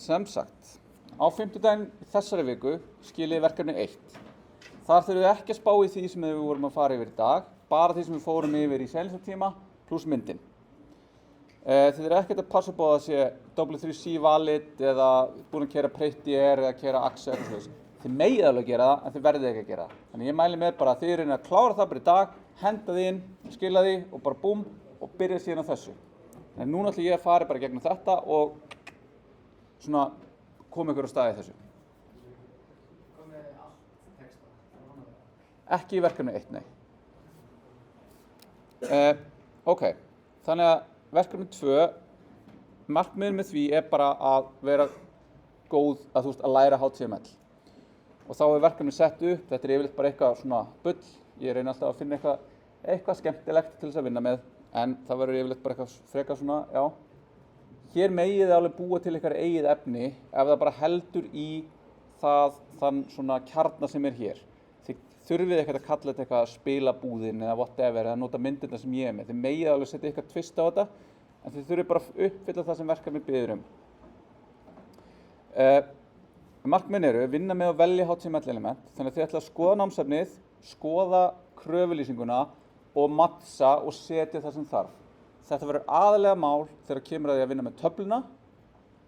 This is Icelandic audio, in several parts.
Sem sagt, á fimmtudaginn í þessari viku skiljið verkefni 1. Þar þurfum við ekki að spá í því sem við vorum að fara yfir í dag, bara því sem við fórum yfir í seinustu pluss myndin. Þið eru ekkert að passa upp á að það sé W3C valid eða búin að keyra Prettier eða keyra Axe eða svona. Þið megið alveg að gera það, en þið verðið ekki að gera það. Þannig ég mæli með bara að þið reynið að klára það bara í dag, henda því inn, skila því og bara búm og byrja síðan á þessu. En núna ætlum ég að fara bara gegnum þetta og svona koma ykkur á stað í þessu. Ekki í verkefni 1, nei. Ok, þannig að verkefni 2, markmiðið með því er bara að vera góð, að læra HTML. Og þá er verkefni sett upp, þetta er yfirleitt bara eitthvað svona bull. Ég reyni alltaf að finna eitthvað skemmtilegt til þess að vinna með, en það verður yfirleitt bara eitthvað frekar svona, já. Hér megið þið alveg búa til ykkar eigið efni ef það bara heldur í þann svona kjarna sem er hér. Þið þurfið ekkert að kalla þetta eitthvað spilabúðin eða whatever eða nota myndirna sem ég er með. Þið megið alveg setja eitthvað twist á þetta, en þið þurfið bara að uppfylla það sem verkefni biður um. Markmiðin eru að vinna með að velja HTML element, þannig að þið ætla að skoða námsefnið, skoða kröfulýsinguna og mattsa og setja það sem þarf. Þetta verður aðalega mál þegar kemur að því að vinna með töfluna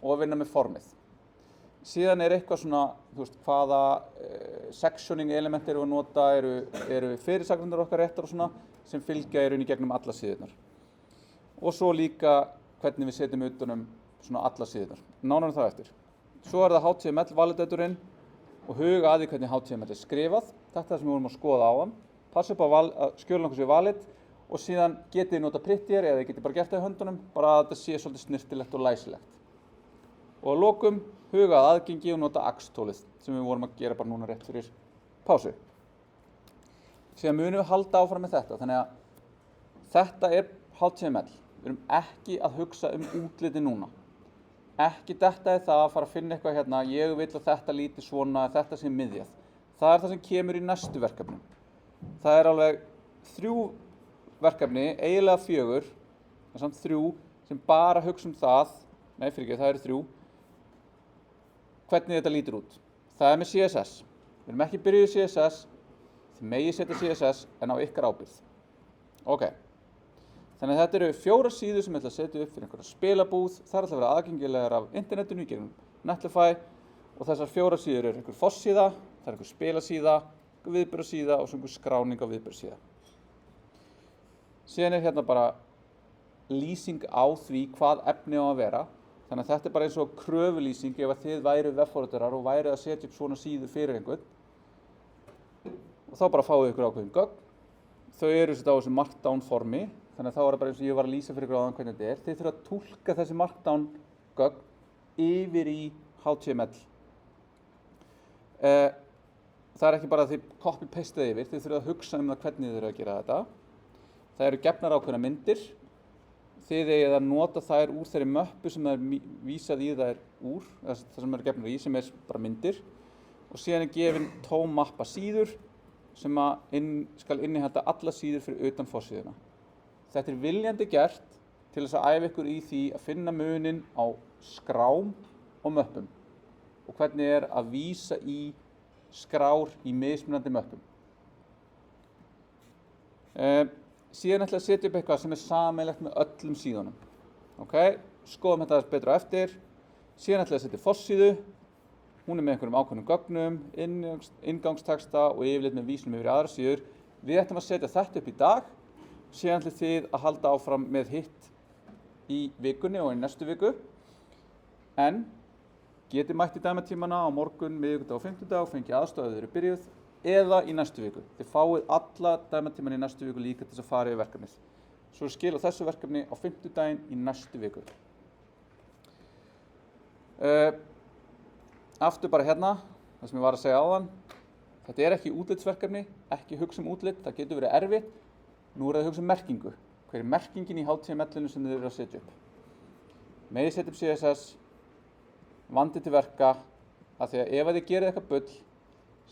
og að vinna með formið. Síðan er eitthvað svona, hvaða sectioning element eru að nota, eru fyrirsagnirnar okkar réttar og svona, sem fylgja í gegnum alla síðurnar. Og svo líka hvernig við setjum utanum svona alla síðurnar. Nánar það eftir. Svo er það HTML validatorinn og huga að því hvernig HTML er skrifað. Þetta sem við vorum að skoða áðan. Passa upp að skjölinn okkur sé valid. Og síðan getið þið nota Prettier eða þið getið bara gert það í höndunum, bara að þetta sé svolítið snirtilegt og læsilegt. Og að lokum, huga að aðgengi og nota Axe-tólið sem við vorum að gera bara núna rétt fyrir pásu. Síðan munum við halda áfram með þetta, þannig að þetta er HTML. Við erum ekki að hugsa útliti núna. Ekki detta í það að fara að finna eitthvað hérna, ég vil að þetta líti svona, þetta sé miðjað. Það er það sem kemur í næstu verkefnum. Það er alveg 3 verkefni, eiginlega 4, það er samt 3 sem bara hugsa um það, það eru 3, hvernig þetta lítur út. Það er með CSS. Við erum ekki byrjuð í CSS, þið megið setja CSS en á ykkar ábyrgð. Ok, þannig að þetta eru 4 síður sem ég ætla að setja upp fyrir einhverja spilabúð, það er alltaf að vera aðgengilegar af internetinu, í gegnum Netlify og þessar 4 síður eru einhver fossíða, það er einhver spilasíða, einhver viðburðasíða og einhver skráning á viðburðasíða. Síðan er hérna bara lýsing á því hvað efni á að vera. Þannig að þetta er bara eins og kröfulýsing ef að þið væru webforritarar og væru að setja upp svona síðu fyrir einhvern. Og þá bara fáið ykkur ákveðin gögn. Þau eru á þessu markdown formi, þannig að þá er það bara eins og ég var að lýsa fyrir ykkur áðan hvernig þetta er. Þið þurfa að túlka þessi markdown gögn yfir í HTML. Það er ekki bara að þið copy-pasteið yfir, þið þurfa að hugsa um það hvernig þið þurfa að gera þetta. Það eru gefnar ákveðna myndir. Þið eigið að nota þær úr þeirri möppu sem það er vísað í þær úr, það sem eru gefnar í, sem er bara myndir. Og síðan er gefin tóm mappa síður sem skal innihalda alla síður fyrir utan forsíðuna. Þetta er viljandi gert til þess að æfa ykkur í því að finna muninn á skrám og möppum og hvernig er að vísa í skrár í mismunandi möppum. Síðan ætla ég að setja upp eitthvað sem er sameiginlegt með öllum síðunum. Ok, skoðum þetta betur á eftir. Síðan ætla ég að setja fossíðu. Hún er með einhverjum ákveðnum gögnum, inngangstexta og yfirleitt með vísunum yfir í aðra síður. Við ætlum að setja þetta upp í dag. Síðan ætla þið að halda áfram með hitt í vikunni og í næstu viku. En getið mætt í dæmatímana á morgun, miðvikudag og fimmtudag og fengið aðstoð ef þið eru byrjuð. Eða í næstu viku. Þið fáið alla dæmatíman í næstu viku líka til þess að fara yfir verkefnið. Svo skil á þessu verkefni á fimmtudaginn í næstu viku. Aftur bara hérna, það sem ég var að segja áðan. Þetta er ekki útlitsverkefni, ekki hugsa um útlit, það getur verið erfitt. Nú er það að hugsa um merkingu. Hver er merkingin í HTML-inu sem þið eru að setja upp? Megið setja upp CSS, vandi til verka, af því að ef þið gerið eitthvað bull,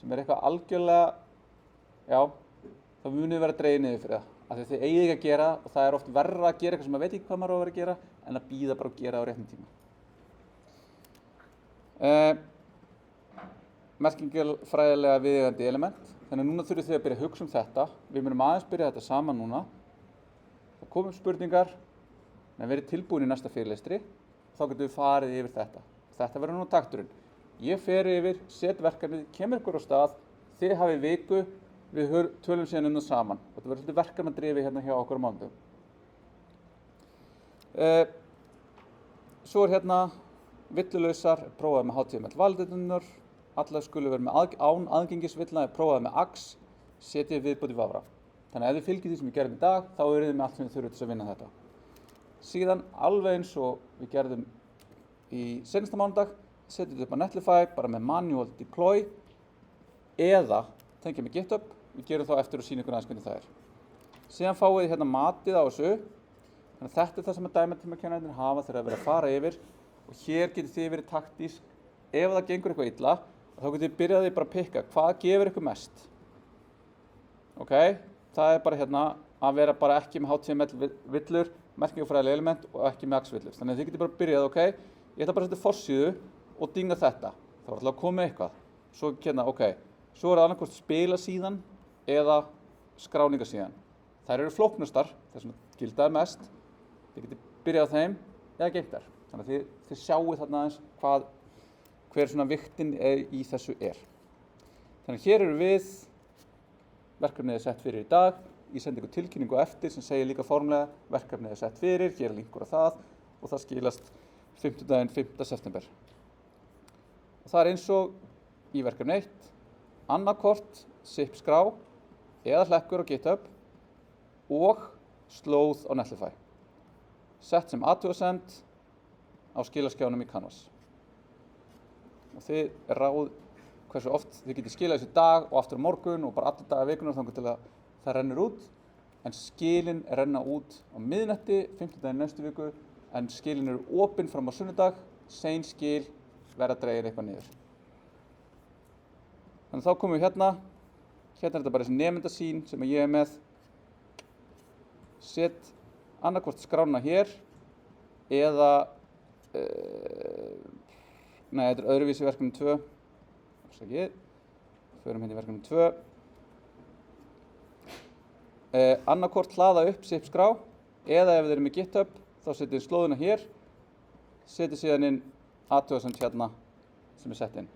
sem er eitthvað algjörlega, já, þá munið þið vera dregið niður fyrir það. Af því að þið eigið ekki að gera og það er oft verra að gera eitthvað sem maður veit ekki hvað maður á að vera að gera en að bíða bara og gera á réttum tíma. Merkingarfræðilega viðeigandi element. Þannig að núna þurfið þið að byrja að hugsa þetta. Við munum aðeins byrja þetta saman núna. Það komum spurningar, en verið tilbúin í næsta fyrirlestri. Þá getum við farið yfir þetta. Þetta verður núna takturinn. Ég fer yfir, set verkefnið, kemur ykkur á stað, þið hafið viku, við tölum síðan það saman. Og þetta verður svolítið verkefnadrifi hérna hjá okkur á mánudögum. Svo hérna villulausar, prófaði með HTML validatunar, allar skulu vera með án aðgengisvillna, prófaði með AX, setjið viðbót í vafra. Þannig að ef þið fylgið því sem við gerðum í dag, þá eruð þið með allt sem þið þurfið til að vinna þetta. Síðan alveg eins og við gerðum í seinasta mánudag, setjum við upp á Netlify, bara með manual deploy, eða tengja með GitHub, við gerum þá eftir og sýnum ykkur aðeins hvernig það er. Síðan fáið þið hérna matið á þessu, þannig að þetta er það sem að dæmitímakennararnir hafa þegar að vera að fara yfir, og hér getur þið verið taktísk, ef það gengur eitthvað illa, þá getur þið byrjaði bara að pikka hvað gefur ykkur mest. Ok, það er bara hérna að vera bara ekki með HTML villur, merkingarfræðileg element og ekki með AX villur. Þannig að þið getur bara byrjað, ok, ég ætla bara að setja forsíðu og dynga þetta. Það var alltaf að koma eitthvað. Svo hérna, ok, svo er það annarkvort spilasíðan eða skráningasíðan. Þær eru flóknustar, þess að gildaði mest. Þið getur byrjað á þeim eða geymt þær. Þannig að þið sjáu þarna aðeins hver svona viktin í þessu er. Þannig að hér eru við, verkefnið er sett fyrir í dag, ég sendi ykkur tilkynningu eftir sem segir líka formlega verkefnið er sett fyrir, hér er linkur á það og það skilast 5. september. Og það er eins og í verkefni 1, annarkort zip skrá eða hlekkur á GitHub og slóð á Netlify. Sett sem athugasemd á skilaskjánum í Canvas. Og þið ráð hversu oft þið getið skilað þessu dag og aftur á morgun og bara allir dagar vikunar þangað til að það rennur út. En skilin renna út á miðnætti, 5. næstu viku, en skilin eru opin fram á sunnudag, sein skil verða dregin eitthvað niður. Þannig þá komum við hérna er þetta bara þessi nemendasýn sem ég er með. Set annarkvort skrána hér eða nei, þetta er öðruvísi verkefni 2. Förum hérna í verkefni 2. Annarkvort hlaða upp zip skrá eða ef þið eru með GitHub þá setjið slóðuna hér, setjið síðan inn athugasemd hérna sem er sett inn.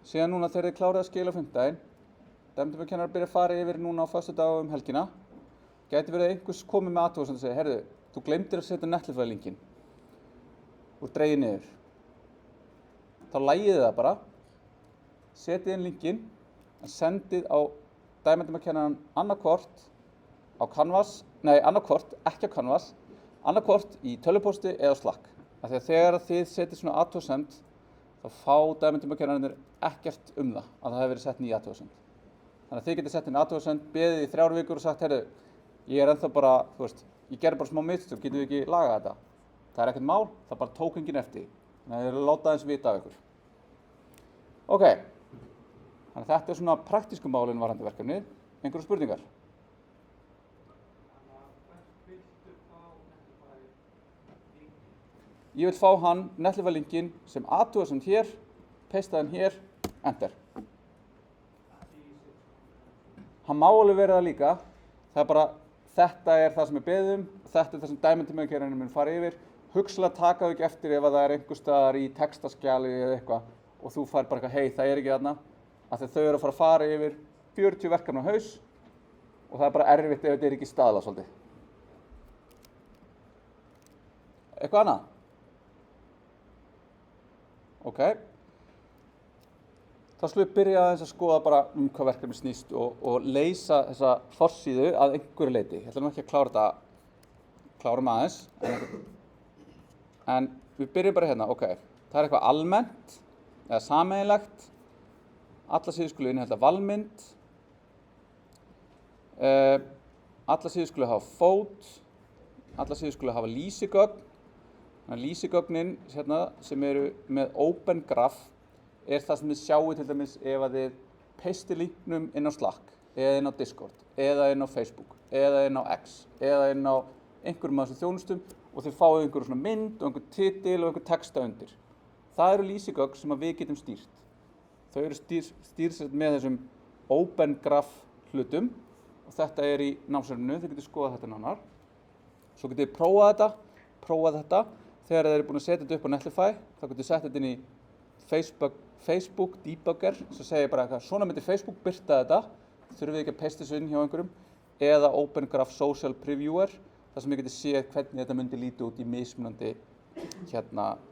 Síðan núna þegar þið klárið að skila á 5. dæmitímakennarar byrja að fara yfir núna á föstudag helgina. Gæti verið að einhvers komið með athugasemd og segja, heyrðu, þú gleymdir að setja Netlify linkinn og dregið niður. Þá lægið það bara, setið inn linkinn en sendið á dæmitímakennaran annarkvort á Canvas, nei annarkvort, ekki á Canvas, annarkvort í tölvupósti eða Slack. Af því að þegar þið setið svona athugasemd þá fá dæmitímakennararnir ekkert það að það hefur verið sett ný athugasemd. Þannig að þið getið sett inn athugasemd, beðið í 3 vikur og sagt, heyrðu, ég er ennþá bara, þú veist, ég gerði bara smá mistök, getum við ekki lagað þetta? Það er ekkert mál, það bara tók enginn eftir. Þannig að þið eru látað eins vita af ykkur. Ok, þannig að þetta er svona praktísku málin varðandi verkefnið. Einhverjar spurningar? Ég vil fá hann, Netlify linkinn, sem athugasemd hér, paste hann hér, enter. Hann má alveg vera það líka. Það er bara, þetta er það sem er beðið þetta er það sem dæmitímakennarin mun fara yfir. Hugsanlega taka þau ekki eftir ef það er einhvers staðar í textaskjali eða eitthvað og þú fær bara eitthvað, hei, það er ekki þarna. Af því þau eru að fara yfir 40 verkefni á haus og það er bara erfitt ef þetta er ekki staðlað svolítið. Eitthvað annað? Ok. Þá skulum við byrja aðeins að skoða bara hvað verkefni snýst og leysa þessa forsíðu að einhverju leyti. Ég ætla nú ekki að klára þetta, klárum aðeins. En við byrjum bara hérna, ok. Það er eitthvað almennt eða sameiginlegt. Allar síður skulu innihalda valmynd. Allar síður skulu hafa fót. Allar síður skulu hafa lýsigögn. Lýsigögnin hérna, sem eru með Open Graph er það sem þið sjáu til dæmis ef að þið pastið linknum inn á Slack, eða inn á Discord, eða inn á Facebook, eða inn á X, eða inn á einhverjum af þessum þjónustum og þið fáið einhverjum svona mynd og einhver titil og einhver texta undir. það eru lýsigögn sem við getum stýrt. Þau eru stýrt með þessum Open Graph hlutum og þetta er í námsefninu, þið getur skoðað þetta nánar. Svo getur þið prófað þetta. Þegar þið eru búin að setja þetta upp á Netlify, þá getur þið sett þetta inn í Facebook Debugger, sem segir bara eitthvað, svona myndir Facebook birta þetta, þurfum við ekki að paste þessu inn hjá einhverjum, eða Open Graph Social Previewer, þar sem við getum séð hvernig þetta myndi líti út í mismunandi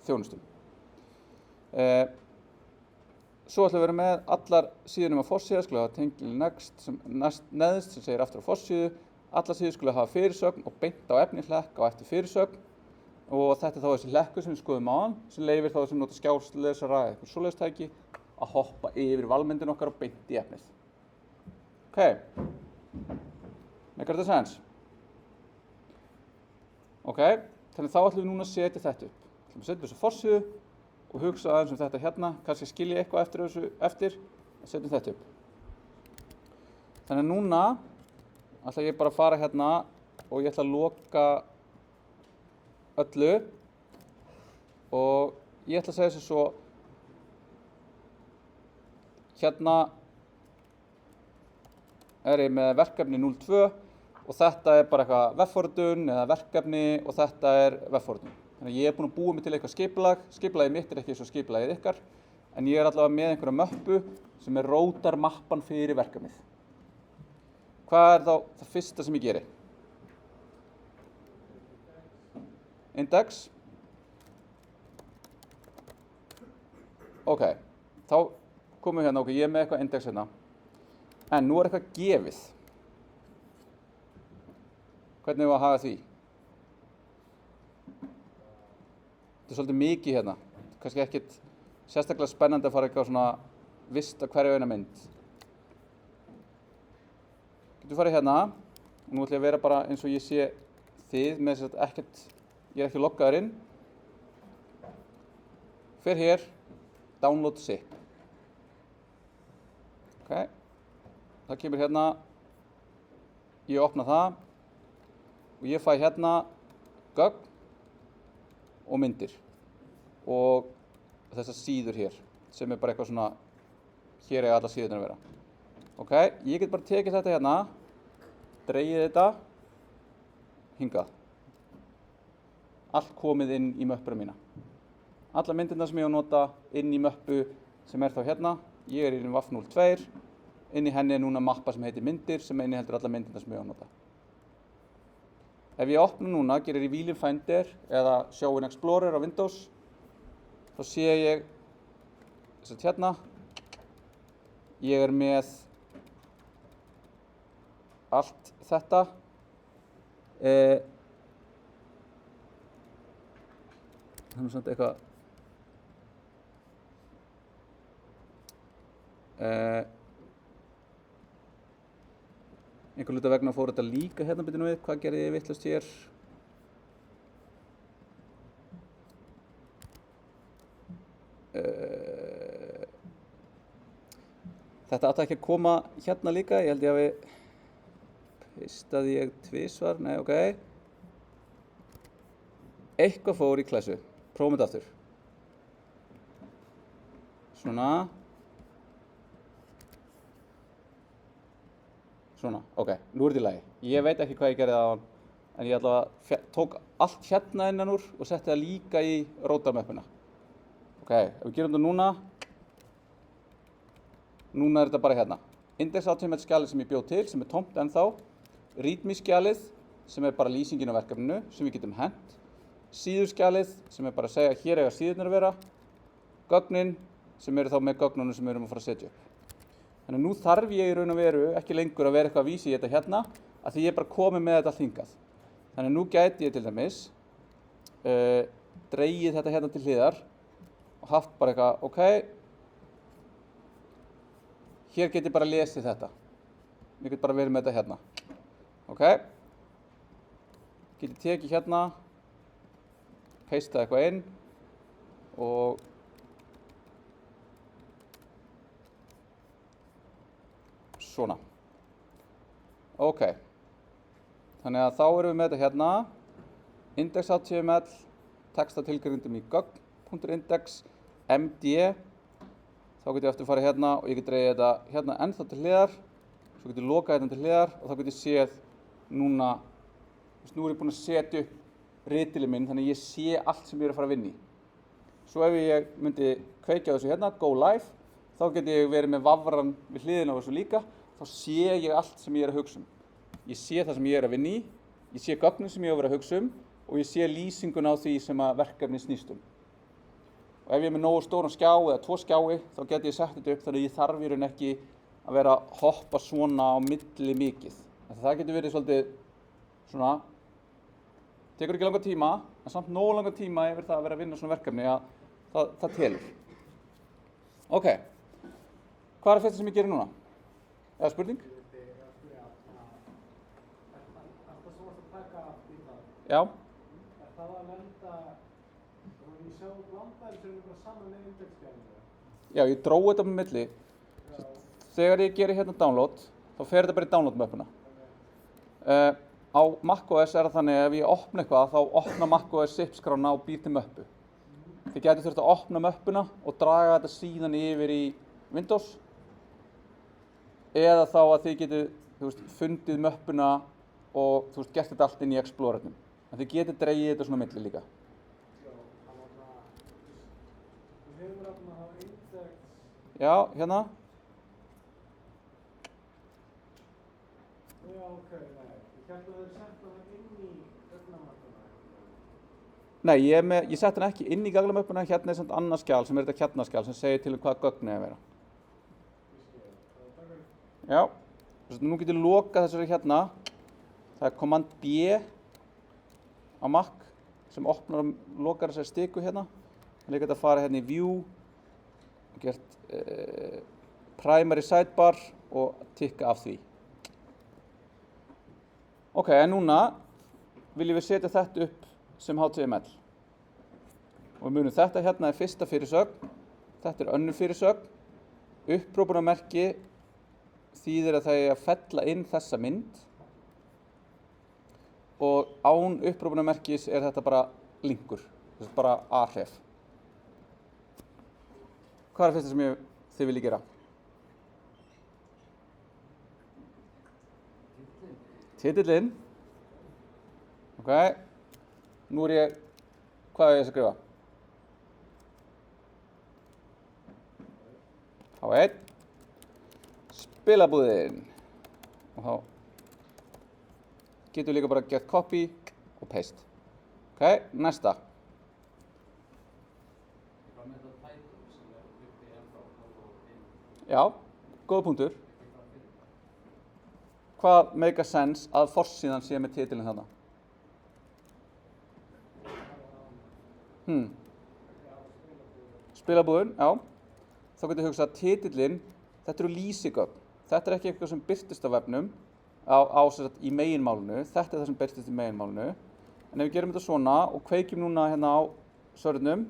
þjónustum. Svo ætlum við að vera með allar síðunum á forsíðu, skulle hafa tengil neðst sem segir aftur á forsíðu, allar síður skulle hafa fyrirsögn og beint á efnihlekk á eftir fyrirsögn og þetta er þá þessi hlekkur sem við skoðum áðan sem leyfir þá sem nota skjárslesara eða eitthvað svoleiðistæki að hoppa yfir valmyndin okkar og beint í efnið. Ok, make þetta sense? Ok, þannig þá ætlum við núna að setja þetta upp. Ætlum að setja þessu forsíðu og hugsa aðeins þetta hérna, kannski skilja eitthvað eftir þessu eftir og setjum þetta upp. Þannig að núna ætla ég bara að fara hérna og ég ætla að loka öllu og ég ætla að segja þessu svo hérna er ég með verkefni 02 og þetta er bara eitthvað vefforritun eða verkefni og þetta er vefforritun. Þannig að ég er búinn að búa mig til eitthvað skipulag. Skipulagið mitt er ekki eins og skipulagið ykkar en ég er allavega með einhverja möppu sem er rótarmappan fyrir verkefnið. Hvað er þá það fyrsta sem ég geri? Index. Ok, þá komum við hérna, ok, ég er með eitthvað index hérna. En nú er eitthvað gefið. Hvernig við að hafa því? Þetta er svolítið mikið hérna. Kannski ekkert sérstaklega spennandi að fara eitthvað svona vist að hverju eina mynd. Getur farið hérna og nú ætlum ég að vera bara eins og ég sé þið með þess að ekkert, ég er ekki loggaður inn. Fer hér, download zip. Ok, það kemur hérna, ég opna það og ég fæ hérna gögn og myndir og þessar síður hér sem er bara eitthvað svona, hér er alla síðurnar að vera. Ok, ég get bara tekið þetta hérna, dregið þetta, hingað. Allt komið inn í möppuna mína. Alla myndirna sem ég á að nota inn í möppu sem er þá hérna. Ég er í WAF02, inn í henni er núna mappa sem heitir myndir sem inniheldur alla myndirna sem ég á að nota. Ef ég opna núna, gerir í Wheel Finder eða Show in Explorer á Windows, þá sé ég þess að hérna, ég er með allt þetta. Það er samt eitthvað einhver hluta vegna fór þetta líka hérna byrjun við, hvað gerði ég vitlaust hér? Þetta átti ekki að koma hérna líka, ég held ég hafi pistaði ég tvisvar, nei ok. Eitthvað fór í klessu, prófum þetta aftur. Svona. Svona, ok, nú er þetta í lagi. Ég veit ekki hvað ég gerði á hann, en ég allavega tók allt hérna innan úr og setti það líka í rótarmöppuna. Ok, ef við gerum þetta núna er þetta bara hérna. Index.html skjalið sem ég bjó til, sem er tómt ennþá. Readme skjalið, sem er bara lýsingin á verkefninu, sem við getum hent. Síðurskjalið, sem er bara að segja hér eiga síðurnar að vera. Gögnin, sem eru þá með gögnunum sem við erum að fara að setja upp. Þannig að nú þarf ég í raun og veru ekki lengur að vera eitthvað að vísa í þetta hérna, af því ég er bara komið með þetta allt hingað. Þannig að nú gæti ég til dæmis dregið þetta hérna til hliðar og haft bara eitthvað, ok, hér get ég bara lesið þetta. Ég get bara verið með þetta hérna. Ok, get ég tekið hérna, pasteað eitthvað inn og svona. Ok, þannig að þá erum við með þetta hérna, index.html, textatilgrindum í gögn.index, MD, þá get ég aftur farið hérna og ég get dreigið þetta hérna ennþá til hliðar, svo get ég lokað þetta til hliðar og þá get ég séð núna, nú er ég búinn að setja upp ritilinn minn þannig að ég sé allt sem ég er að fara að vinna í. Svo ef ég myndi kveikja á þessu hérna, go live, þá get ég verið með vafran við hliðina á þessu líka, þá sé ég allt sem ég er að hugsa um. Ég sé það sem ég er að vinna í, ég sé gögnin sem ég er að vera að hugsa um og ég sé lýsingun á því sem að verkefni snýst um. Og ef ég er með nógu stóran skjá eða 2 skjái, þá get ég sett þetta upp þannig að ég þarf í raun ekki að vera að hoppa svona á milli mikið. Það getur verið svolítið svona, tekur ekki langan tíma, en samt nógu langan tíma yfir það að vera að vinna svona verkefni að það telur. Ok, hvað er fyrsta sem ég gerir núna? Eða spurning? Já. Er það að lenda, ég sjá blandaðir sem er bara saman með indexskjælinu? Já, ég dróði þetta með milli. Þegar ég gerir hérna download, þá fer þetta bara í download-möppuna. Á macOS er það þannig að ef ég opna eitthvað, þá opna macOS zip-skrána og býr til möppu. Þið gætu þurft að opna möppuna og draga þetta síðan yfir í Windows. Eða þá að þið getu, fundið möppuna og gert þetta allt inn í Explorernum. En þið getur dreigið þetta svona milli líka. Já, hérna. Já, ok, nei. Ég held að þau setja það inn í gagnamöppuna. Nei, ég sett hann ekki inn í gagnamöppuna, hérna er samt annað skjal sem er þetta kjarnaskjal sem segir til hvað gögn er að vera. Já, nú getur ég lokað þessari hérna. Það er Command B á Mac sem opnar og lokar þessari stiku hérna. Þannig að ég get að fara hérna í View og gert Primary Sidebar og tikka af því. Ok, en núna viljum við setja þetta upp sem HTML. Og við munum þetta hérna er fyrsta fyrirsögn, þetta er önnur fyrirsögn, upphrópunarmerki þýðir að það er að fella inn þessa mynd og án upphrópunarmerkis er þetta bara linkur, þetta er bara ahref. Hvað er fyrsta sem þið viljið gera? Titillinn. Ok, nú er ég, hvað er ég að skrifa? H1, spilabúðin. Og þá getur við líka bara gert copy og paste. Ok, næsta. Já, góða punktur. Hvað make a sense að forsíðan sé með titilinn þarna? Spilabúðin, já. Þá getur hugsað að titillinn, þetta eru lýsigögn. Þetta er ekki eitthvað sem birtist á vefnum í meginmálinu. Þetta er það sem birtist í meginmálinu. En ef við gerum þetta svona og kveikjum núna hérna á sörnum,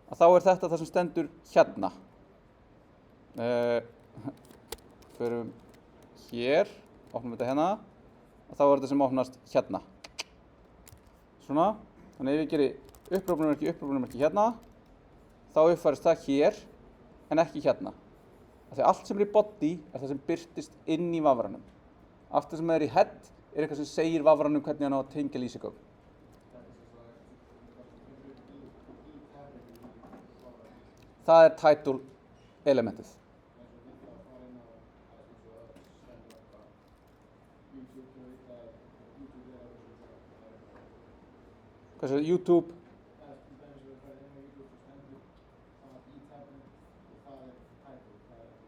þá er þetta það sem stendur hérna. Förum hér, opnum þetta hérna og þá er þetta sem opnast hérna. Svona, þannig ef ég geri upphrópunarmerki hérna, þá uppfærist það hér en ekki hérna. Af því allt sem er í body er það sem birtist inn í vafranum. Allt það sem er í head er eitthvað sem segir vafranum hvernig hann á að tengja lýsigögn. Það er title elementið. Hvað sér, YouTube?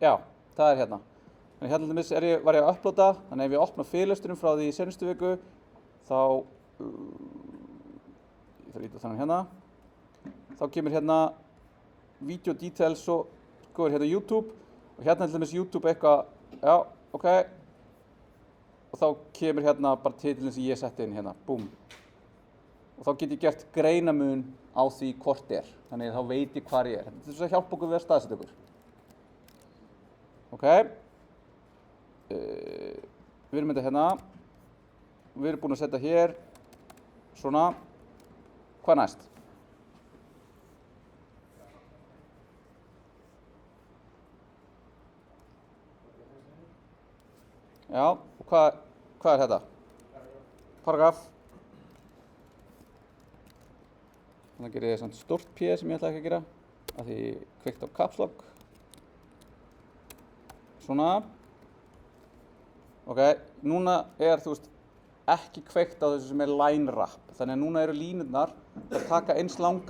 Já, það er hérna. Þannig hérna til dæmis var ég að upplóta, þannig ef ég opna fyrirlesturinn frá því í seinustu viku, þá, ég þarf að líta þannig hérna, þá kemur hérna Video Details og sko er hérna YouTube og hérna til dæmis YouTube eitthvað, já, ok, og þá kemur hérna bara titillinn sem ég setti inn hérna, búm. Og þá get ég gert greinamun á því hvort er, þannig að þá veit ég hvar ég er. Þetta er svo að hjálpa okkur við að staðsetja okkur. Ok, við erum þetta hérna, við erum búin að setja hér, svona, hvað næst? Já, og hvað er þetta? Paragraf. Þannig gerir ég samt stórt P sem ég ætla ekki að gera, af því kveikt á caps lock. Svona. Ok, núna er, ekki kveikt á þessu sem er line wrap. Þannig að núna eru línurnar að taka eins langt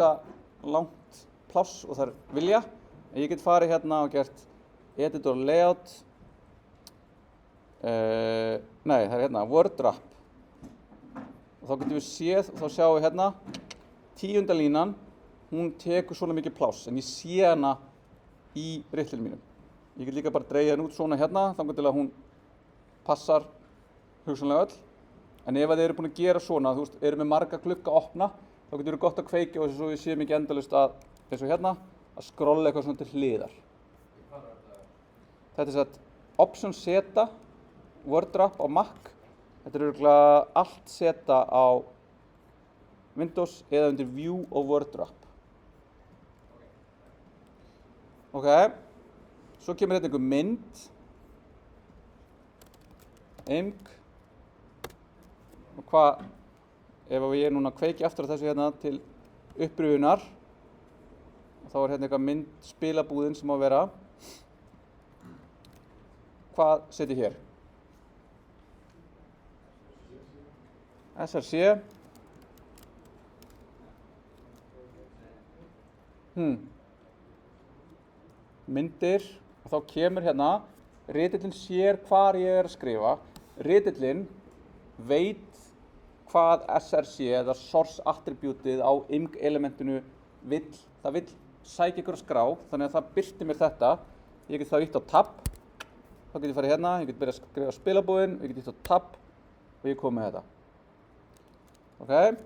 pláss og þær vilja. En ég get farið hérna og gert editor layout. Nei, það er hérna, word wrap. Og þá getum við séð, og þá sjáum við hérna, 10. línan, hún tekur svona mikið pláss, en ég sé hana í ritlinu mínum. Ég get líka bara dreigja henni út svona hérna, þannig til að hún passar hugsanlega öll. En ef þið eru búin að gera svona, eru með marga glugga opna, þá getur þið gott að kveikja og svo við séum ekki endalaust að, eins og hérna, að skrolla eitthvað svona til hliðar. Þetta er satt option seta, word wrap á Mac. Þetta er örugglega alt seta á Windows eða undir view og word wrap. Ok, svo kemur hérna einhver mynd, img, og hvað, ef ég núna kveiki aftur á þessu hérna til uppröfunar, þá er hérna eitthvað mynd spilabúðin sem á að vera. Hvað set ég hér? SRC. Myndir, og þá kemur hérna, ritillinn sér hvar ég er að skrifa. Ritillinn veit hvað SRC eða source attributeið á img elementinu vill. Það vill sækja ykkur að skrá, þannig að það birtir mér þetta. Ég get þá ítt á tab, þá get ég farið hérna, ég get byrjað að skrifa spilabúðin, ég get ítt á tab og ég kom með þetta. Ok, er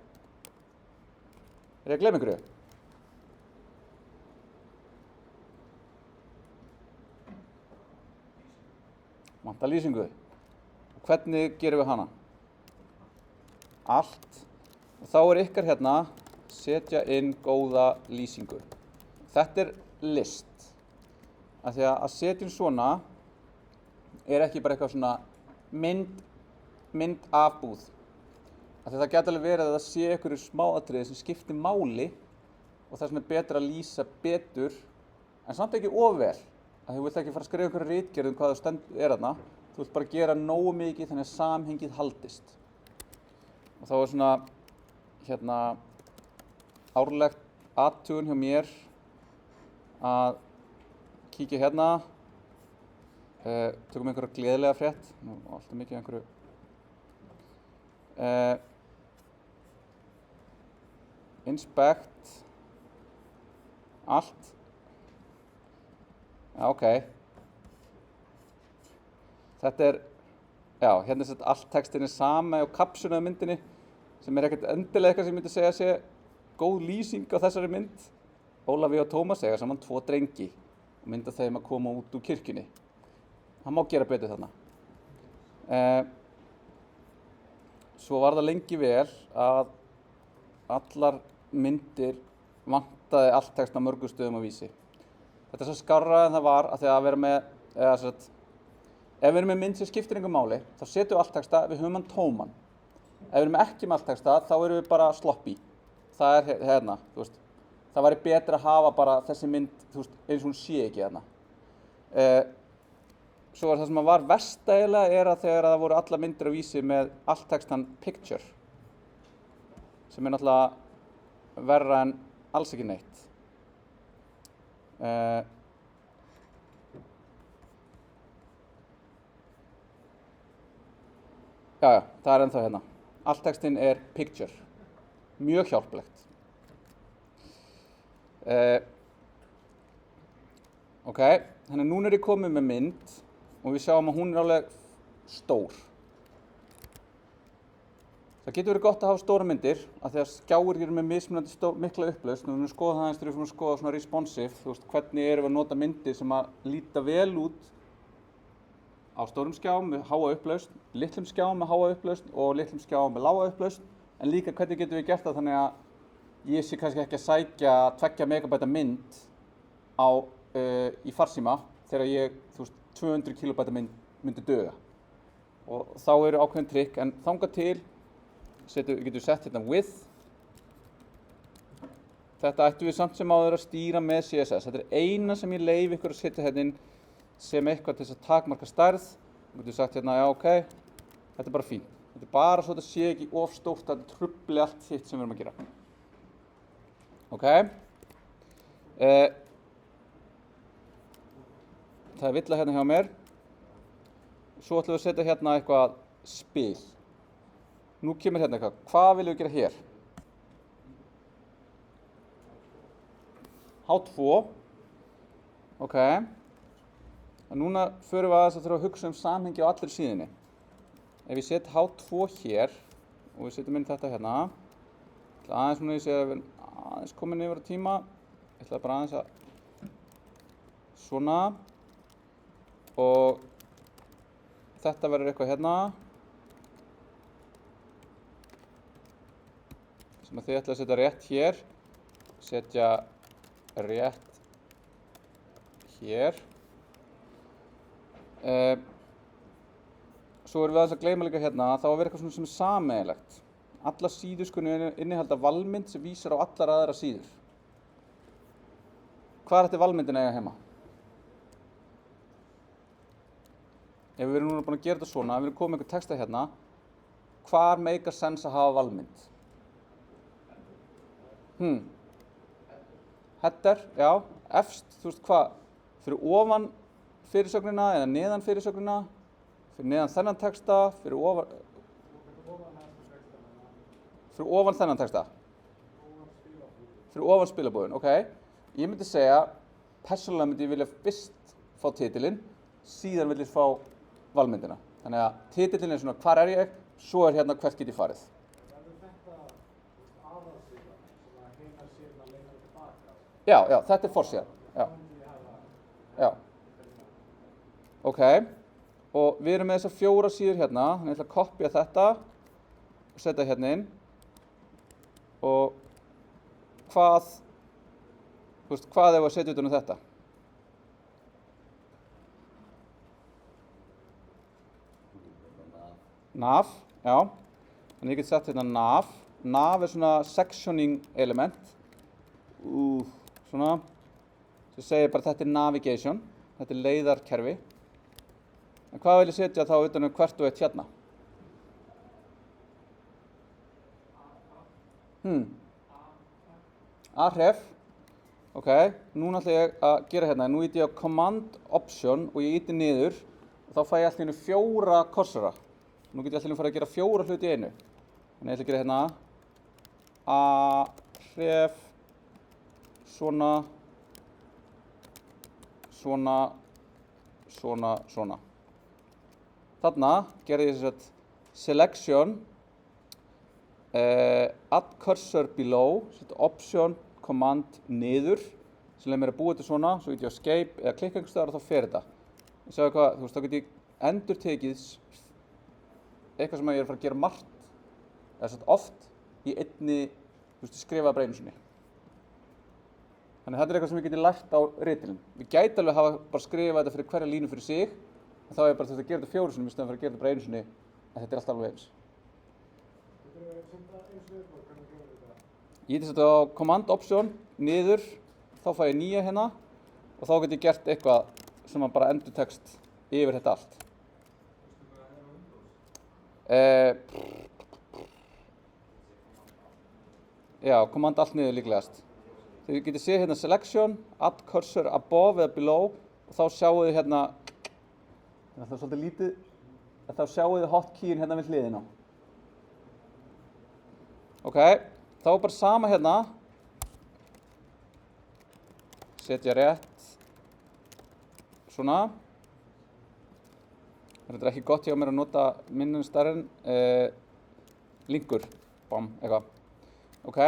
ég að gleyma einhverju? Vantar lýsingu. Hvernig gerum við hana? Allt. Og þá er ykkar hérna, setja inn góða lýsingu. Þetta er list. Af því að setja inn svona er ekki bara eitthvað svona mynd af búð. Af því að það geta alveg verið að það sé einhverju smáatriði sem skiptir máli og það sem er betra að lýsa betur, en samt ekki of vel. Að þú vilt ekki fara að skrifa einhverju ritgerð hvað það er þarna. Þú vilt bara gera nógu mikið þannig að samhengið haldist. Og þá er svona, hérna, árlegt athugun hjá mér að kíkja hérna. Tökum einhverja gleðilega frétt. Nú, alltaf mikið einhverju. Inspect. Allt. Já, ok. Þetta er, já, hérna er sett allt textin er sama og kapsuna af myndinni sem er ekkert endilega eitthvað sem ég myndi segja sé góð lýsing á þessari mynd. Ólafi og Tómas eiga saman 2 drengi og mynda þeim að koma út úr kirkjunni. Það má gera betur þarna. Svo var það lengi vel að allar myndir vantaði allt text á mörgum stöðum á Vísi. Þetta er svo skárra en það var að því að vera með, ef við erum með mynd sem skiptir engu máli, þá setjum við allt texta, við höfum hann tóman. Ef við erum ekki með allt texta, þá erum við bara sloppy. Það er hérna, það væri betra að hafa bara þessi mynd, eins og hún sé ekki hérna. Svo var það sem var verst eiginlega er að þegar það voru alla myndir á Vísi með allt textan picture, sem er náttúrulega verra en alls ekki neitt. Já, það er ennþá hérna. Allt textinn er picture. Mjög hjálplegt. Ok, þannig að núna er ég komið með mynd og við sjáum að hún er alveg stór. Það getur verið gott að hafa stóra myndir af því að skjáir eru með mismunandi mikla upplausn og við erum skoða það eins þegar við erum að skoða svona responsive, hvernig erum við að nota myndir sem að líta vel út á stórum skjám með háa upplausn, litlum skjám með háa upplausn og litlum skjám með lága upplausn, en líka hvernig getum við gert það þannig að ég sé kannski ekki að sækja 2 megabæta mynd í farsíma þegar ég, 200 kilobæta mynd myndi duga. og þá eru ákveðin trikk, en þangað til getum við sett hérna with. Þetta ættum við samt sem áður að stýra með CSS. Þetta er eina sem ég leyfi ykkur að setja hérna inn sem eitthvað til þess að takmarka stærð. Þú getur sagt hérna, já ok, þetta er bara fínt. Þetta er bara svo að þetta sé ekki of stórt að þetta trufli allt hitt sem við erum að gera. Ok. Það er villa hérna hjá mér. Svo ætlum við að setja hérna eitthvað spil. Nú kemur hérna eitthvað. Hvað viljum við gera hér? H2. Ok. Og núna förum við aðeins að þurfa að hugsa samhengi á allir síðunni. Ef ég set H2 hér og við setjum inn þetta hérna. Ég ætla aðeins núna, ég sé að við erum aðeins komin yfir á tíma. Ég ætla bara aðeins að svona. Og þetta verður eitthvað hérna. Sem að þið ætla að setja rétt hér. Setja rétt hér. Svo erum við aðeins að gleyma líka hérna að það á að vera eitthvað svona sem er sameiginlegt. Allar síður skulu innihalda valmynd sem vísar á allar aðra síður. Hvar ætti valmyndin að eiga heima? Ef við erum núna búin að gera þetta svona, ef við erum komið með einhver texta hérna, hvar meikar sens að hafa valmynd? Header, já, efst, þú veist hvað, fyrir ofan fyrirsögnina eða neðan fyrirsögnina, fyrir neðan þennan texta, fyrir ofan þennan texta. Fyrir ofan spilabúðin, ok. Ég myndi segja, persónulega myndi ég vilja fyrst fá titilinn, síðan vil ég fá valmyndina. Þannig að titillinn er svona hvar er ég, svo er hérna hvert get ég farið. Verður þetta aðalsíða sem að hinar síðan að leita tilbaka? Já, þetta er forsíðan. Já. Já. Ok. Og við erum með þessar 4 síður hérna, þannig ég ætla að kopja þetta og setja hérna inn. Og hvað ef við setja utan um þetta? Nav, já. Þannig ég get sett hérna nav. Nav er svona sectioning element. Svona. Svo segir bara þetta er navigation. Þetta er leiðarkerfi. En hvað vil ég setja þá utan um hvert og eitt hérna? Ahref. Ok, núna ætla ég að gera hérna. Nú íti ég á command option og ég íti niður. Og þá fæ ég allt í einu 4 korsora. Nú get ég allir fara að gera 4 hluti í einu. Þannig ég ætla að gera hérna Ahref, svona, svona, svona, svona. Þarna gerði ég þess að selection, add cursor below, setja option, command niður, sem leið mér að búa þetta svona, svo get ég á escape eða klikka einhvers staðar og þá fer þetta. Ég sjáðu hvað, þú veist, þá get ég endurtekið eitthvað sem ég er að fara að gera margt, eða svona oft, í einni, þú veist, skrifaða bara einu sinni. Þannig þetta er eitthvað sem við getum lært á ritilinn. Við gæti alveg hafa bara skrifað þetta fyrir hverja línu fyrir sig, en þá er bara þetta að gera þetta 4 sinnum í stæðan fyrir að gera þetta bara einu sinni, en þetta er alltaf alveg eins. Ég get þetta á command option, niður, þá fæ ég nýja hérna, og þá get ég gert eitthvað sem bara endur text yfir þetta allt. Já, command allt niður líklegast. Þið getið séð hérna selection, add cursor above eða below og þá sjáu þið hérna, það er svolítið lítið, þá sjáu þið hotkeyin hérna við hliðina. Ok, þá er bara sama hérna, setja rétt, svona. Þetta er ekki gott hjá mér að nota minnum stærri en linkur, bám, eitthvað. Ok,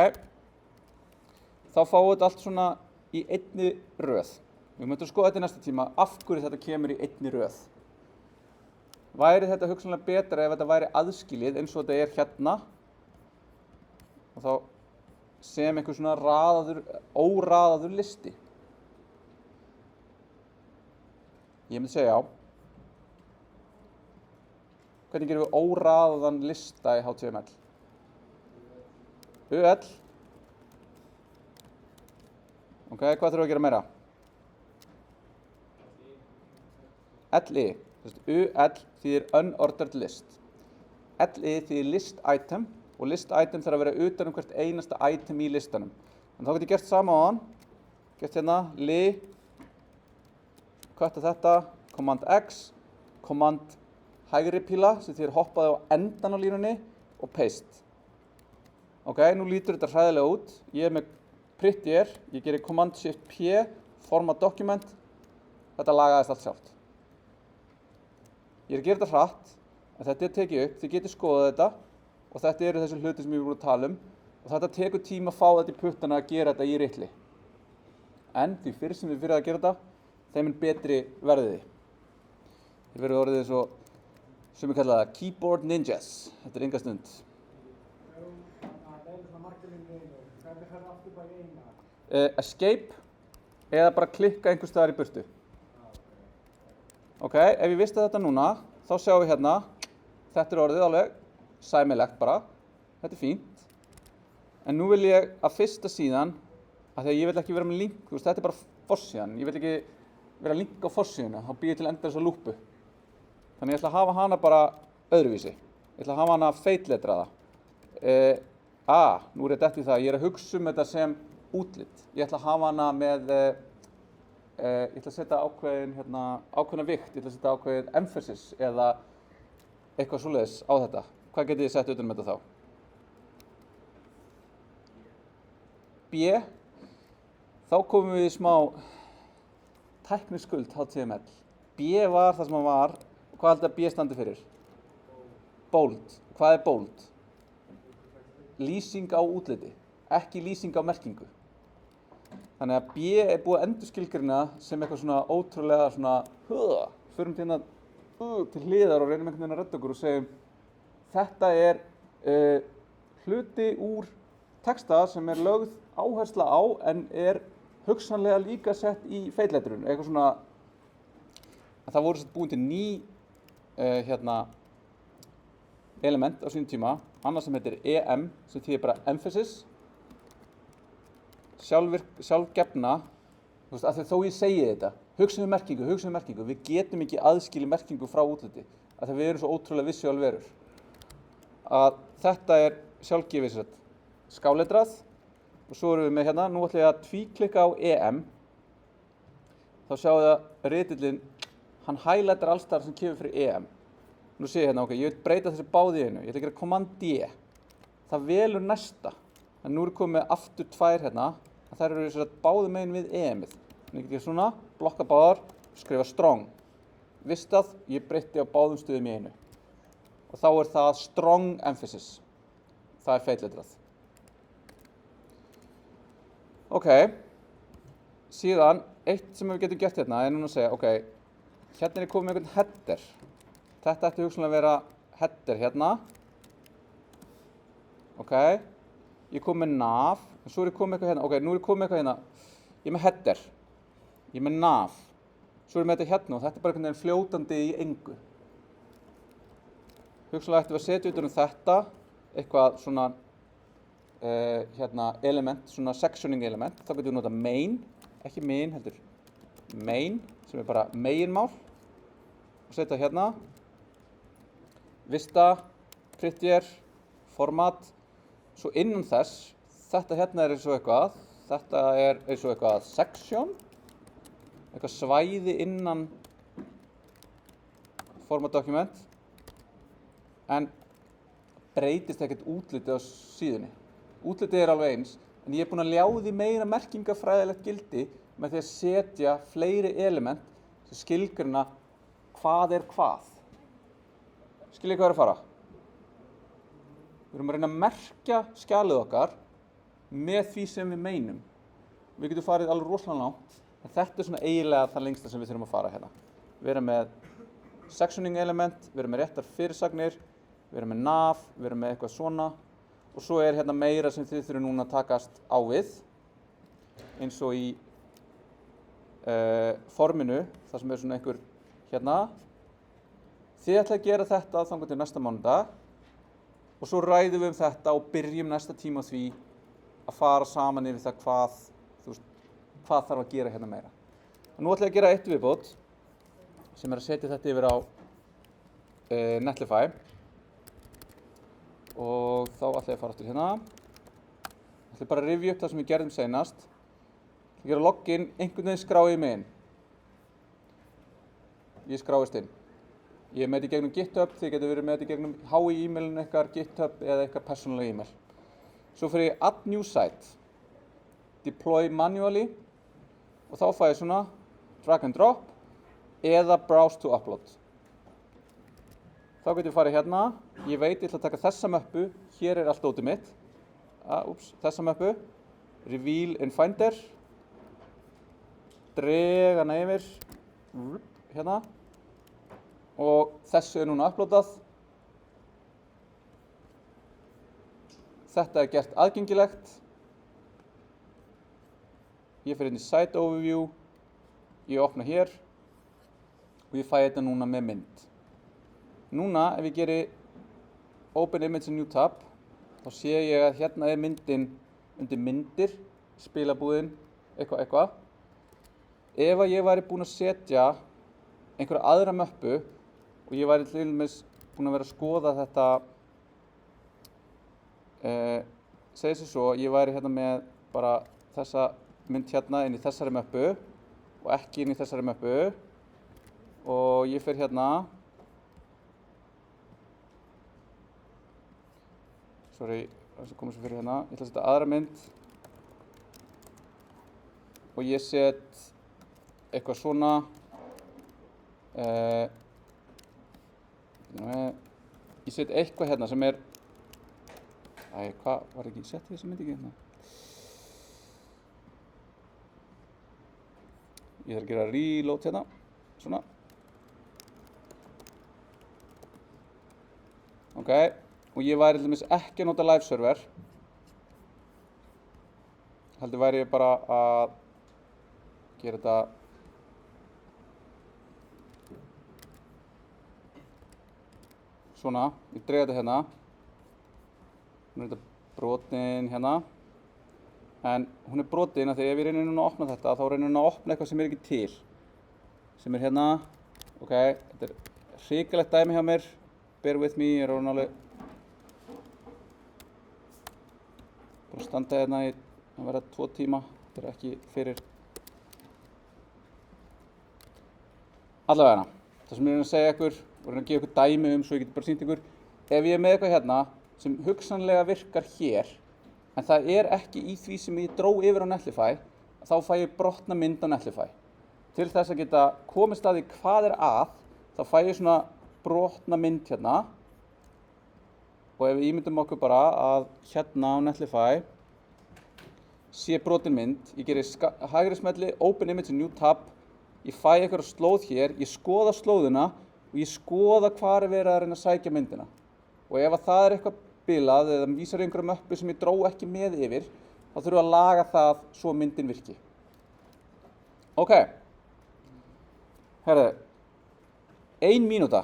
þá fáum við þetta allt svona í einni röð. Við mötum skoða þetta í næsta tíma, af hverju þetta kemur í einni röð. Væri þetta hugsanlega betra ef þetta væri aðskilið eins og þetta er hérna og þá sem einhver svona óraðaður listi. Ég myndi segja já. Hvernig gerum við óraðaðan lista í HTML? UL. Ok, hvað þurfum við að gera meira? LI. UL þýðir unordered list. LI þýðir list item og list item þarf að vera utan hvert einasta item í listanum. Þannig þá get ég gert sama á hann. Gert hérna li, kvetta þetta, command X, command hægri píla sem þýðir hoppaði á endan á línunni og paste. Ok, nú lítur þetta hræðilega út. Ég er með prettier, ég gerir command shift P, format document, þetta lagaðist allt sjálft. Ég er að gera þetta hratt, en þetta er tekið upp, þið getið skoðað þetta og þetta eru þessi hluti sem ég er búin að tala um og þetta tekur tíma að fá þetta í puttana að gera þetta í ritli. En því fyrr sem við fyrir að gera þetta, þeim er betri verðið þið. Þið verður orðið eins og sem við kalla það keyboard ninjas, þetta er enga stund. Escape eða bara klikka einhvers staðar í burtu. Ok, ef ég visti þetta núna, þá sjáum við hérna, þetta er orðið alveg sæmilegt bara, þetta er fínt. En nú vil ég að fyrsta síðan, af því að ég vil ekki vera með link, þú veist, þetta er bara forsíðan, ég vil ekki vera link á forsíðuna, þá býð ég til enda þessa lúpu. Þannig ég ætla að hafa hana bara öðruvísi, ég ætla að hafa hana feitletraða. Nú er ég dett í það, ég er að hugsa um þetta sem útlit. Ég ætla að hafa hana með, ég ætla að setja ákveðna vikt, ég ætla að setja ákveðið emphasis eða eitthvað svoleiðis á þetta. Hvað getið þið sett utan um þetta þá? B, þá komum við í smá tækniskuld HTML. B var það sem hann var, hvað heldur að B standi fyrir? Bold. Hvað er bold? Lýsing á útliti, ekki lýsing á merkingu. Þannig að B er búið að endurskilgreina sem eitthvað svona ótrúlega svona förum til hérna til hliðar og reynum einhvern veginn að redda okkur og segjum þetta er hluti úr texta sem er lögð áhersla á en er hugsanlega líka sett í feitletrun, eitthvað svona að það voru sett búin til ný element á sínum tíma, annað sem heitir EM sem þýðir bara emphasis, sjálfgefna, þú veist, af því þó ég segi þetta, hugsaðu merkingu, við getum ekki aðskilið merkingu frá útliti, af því við erum svo ótrúlega visual verur. Að þetta er sjálfgefið skáletrað og svo erum við með hérna, nú ætla ég að tvíklikka á EM, þá sjáum við að ritillinn, hann highlightar alls þar sem kemur fyrir EM. Nú sé ég hérna, ok, ég vil breyta þessu báði í einu, ég ætla að gera command D, það velur næsta, en nú er komið aftur tvær hérna, að þær eru báði megin við EM-ið. Þannig get ég svona, blokka báðar, skrifa strong. Vistað, ég breytti á báðum stöðum í einu. Og þá er það strong emphasis. Það er feitletrað. Ok, síðan, eitt sem við getum gert hérna er núna að segja, ok, hérna er ég komið með einhvern header. Þetta ætti hugsanlega að vera header hérna. Ok, ég kom með nav, en svo er ég komið með eitthvað hérna. Ok, nú er ég komið með eitthvað hérna. Ég er með header, ég er með nav, svo er ég með þetta hérna og þetta er bara einhvern veginn fljótandi í engu. Hugsanlega ættum við að setja utan um þetta eitthvað svona element, svona sectioning element. Þá getum við notað main, ekki main heldur, main, sem er bara meginmál. Og setja hérna, vista, prettier, format. Svo innan þess, þetta hérna er eins og eitthvað, þetta er eins og eitthvað section, eitthvað svæði innan format document, en breytist ekkert útlitið á síðunni. Útlitið er alveg eins, en ég er búinn að ljá því meira merkingafræðilegt gildi með því að setja fleiri element sem skilgreina hvað er hvað. Skiljið hvað er að fara? Við erum að reyna að merkja skjalið okkar með því sem við meinum. Við getum farið alveg rosalega langt, en þetta er svona eiginlega það lengsta sem við þurfum að fara hérna. Við erum með sectioning element, við erum með réttar fyrirsagnir, við erum með nav, við erum með eitthvað svona og svo er hérna meira sem þið þurfum núna að takast á við eins og í forminu, það sem er svona einhver hérna Þið ætla að gera þetta þangað til næsta mánudag og svo ræðum við þetta og byrjum næsta tíma á því að fara saman yfir það hvað þarf að gera hérna meira. Nú ætla ég að gera eitt viðbót sem að setja þetta yfir á Netlify og þá ætla ég að fara aftur hérna. Ég ætla bara að rifja upp það sem við gerðum seinast. Ég gera login, einhvern veginn skrái ég mig inn. Ég skráist inn. Ég er með þetta í gegnum GitHub, þið getur verið með þetta í gegnum HI-e-mailinu ykkar, GitHub eða ykkar persónulega e-mail. Svo fyrir ég Add New Site, Deploy Manually og þá fæ ég svona Drag and Drop eða Browse to Upload. Þá getur ég farið hérna, ég veit ég ætla að taka þessa möppu, hér er allt dótið mitt, þessa möppu, Reveal in Finder, drega hana yfir, hérna, og þessu er núna uploadað. Þetta er gert aðgengilegt. Ég fer inn í Site Overview, ég opna hér og ég fæ þetta núna með mynd. Núna ef ég geri Open Image in New Tab, þá sé ég að hérna er myndin undir myndir, spilabúðin, eitthvað. Ef að ég væri búinn að setja einhverja aðra möppu og ég væri til dæmis búinn að vera að skoða þetta, segir sér svo, ég væri hérna með bara þessa mynd hérna inn í þessari möppu og ekki inn í þessari möppu og ég fer hérna, það komur svo fyrir hérna, ég ætla að setja aðra mynd og ég set eitthvað svona, ég set eitthvað hérna sem er, hvað var ekki, setti ég þessa mynd ekki hérna? Ég þarf að gera reload hérna, svona. Ok, og ég væri til dæmis ekki að nota live server. Heldur væri ég bara að gera þetta svona, ég dreg þetta hérna. Nú er þetta brotin hérna. En hún er brotin af því ef ég reynir núna að opna þetta, þá reynir hún að opna eitthvað sem er ekki til. Sem er hérna, ok, þetta er hrikalegt dæmi hjá mér. Bear with me, ég er orðinn alveg búinn að standa hérna í að vera 2 tíma. Þetta er ekki fyrir allavega. Það sem ég er að segja ykkur og reyna að gefa ykkur dæmi svo ég geti bara sýnt ykkur. Ef ég er með eitthvað hérna sem hugsanlega virkar hér, en það er ekki í því sem ég dró yfir á Netlify, þá fæ ég brotna mynd á Netlify. Til þess að geta komist að því hvað er að, þá fæ ég svona brotna mynd hérna. Og ef við ímyndum okkur bara að hérna á Netlify sé brotin mynd, ég gerir hægri smelli, Open Image in New Tab, ég fæ eitthvað slóð hér, ég skoða slóðuna og ég skoða hvar er verið að reyna að sækja myndina. Og ef að það er eitthvað bilað eða vísar einhverja möppu sem ég dró ekki með yfir, þá þurfum við að laga það svo myndin virki. Ok. Herðu, 1 mínúta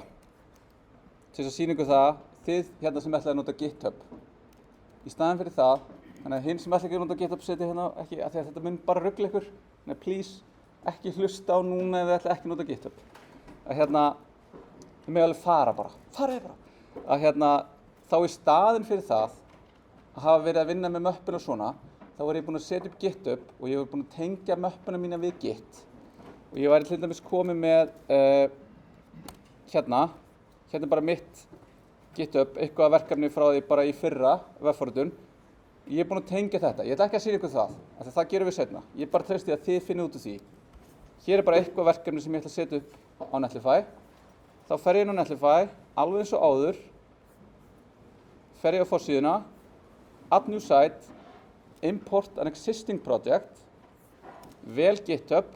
til þess að sýna ykkur það, þið hérna sem ætlaði að nota GitHub. Í staðinn fyrir það, þannig að hinn sem ætlaði ekki að nota GitHub setja hérna ekki, af því að þetta mun bara rugla ykkur. Þannig að please, ekki hlusta á núna ef þið ætlaði ekki að nota GitHub. Að hérna, þið megið alveg fara bara, faraði bara. Að hérna, þá í staðinn fyrir það að hafa verið að vinna með möppuna svona, þá var ég búinn að setja upp GitHub og ég var búinn að tengja möppuna mína við Git. Og ég væri til dæmis komið með hérna er bara mitt GitHub, eitthvað verkefni frá því bara í fyrra vefforritun. Ég er búinn að tengja þetta. Ég ætla ekki að sýna ykkur það, af því það gerum við seinna. Ég bara treysti að þið finnið út úr því. Hér er bara eitthvað verkefni sem ég ætla að setja upp á Netlify. Þá fer ég inn á Netlify, alveg eins og áður. Fer ég á forsíðuna, Add New Site, Import an Existing Project, vel GitHub.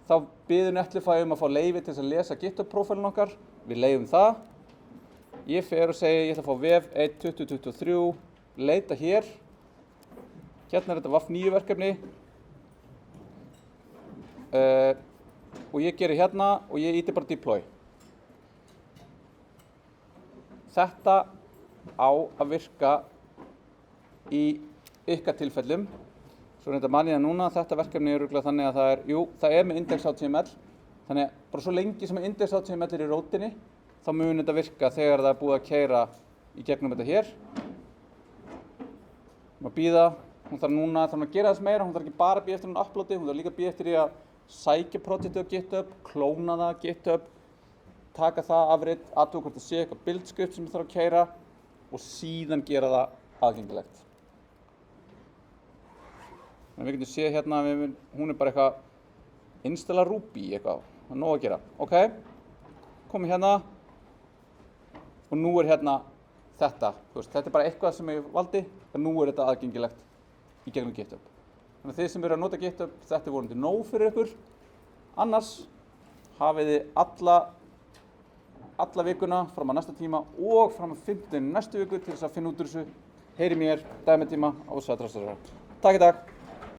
Þá biður Netlify að fá leyfi til að lesa GitHub-prófælinn okkar. Við leyfum það. Ég fer og segi ég ætla að fá vef 1.2023, leita hér. Hérna er þetta WAF 9 verkefni. Og ég geri hérna og ég íti bara deploy. Þetta á að virka í ykkar tilfellum. Svo er þetta man ég það núna, þetta verkefni er örugglega þannig að það er með index.html. Þannig að bara svo lengi sem index.html er í rótinni, þá mun þetta virka þegar það er búið að keyra í gegnum þetta hér. Að bíða, hún þarf að gera þess meira, hún þarf ekki bara að bíða eftir hún uploadi, hún þarf líka að bíða eftir því að sækja projektið á GitHub, klóna það á GitHub, taka það afrit, athuga hvort það sé eitthvað build-script sem þarf að keyra og síðan gera það aðgengilegt. Við getum séð hérna að hún er bara eitthvað installa Ruby eitthvað, það er nóg að gera. Ok, komum hérna og nú er hérna þetta er bara eitthvað sem ég valdi, en nú er þetta aðgengilegt í gegnum GitHub. Þannig að þið sem eru að nota GitHub, þetta er vonandi nóg fyrir ykkur. Annars hafið þið alla vikuna fram að næsta tíma og fram að 15. næstu viku til þess að finna út úr þessu. Heyri mér, dæmitíma á Sætrastrara. Takk í dag.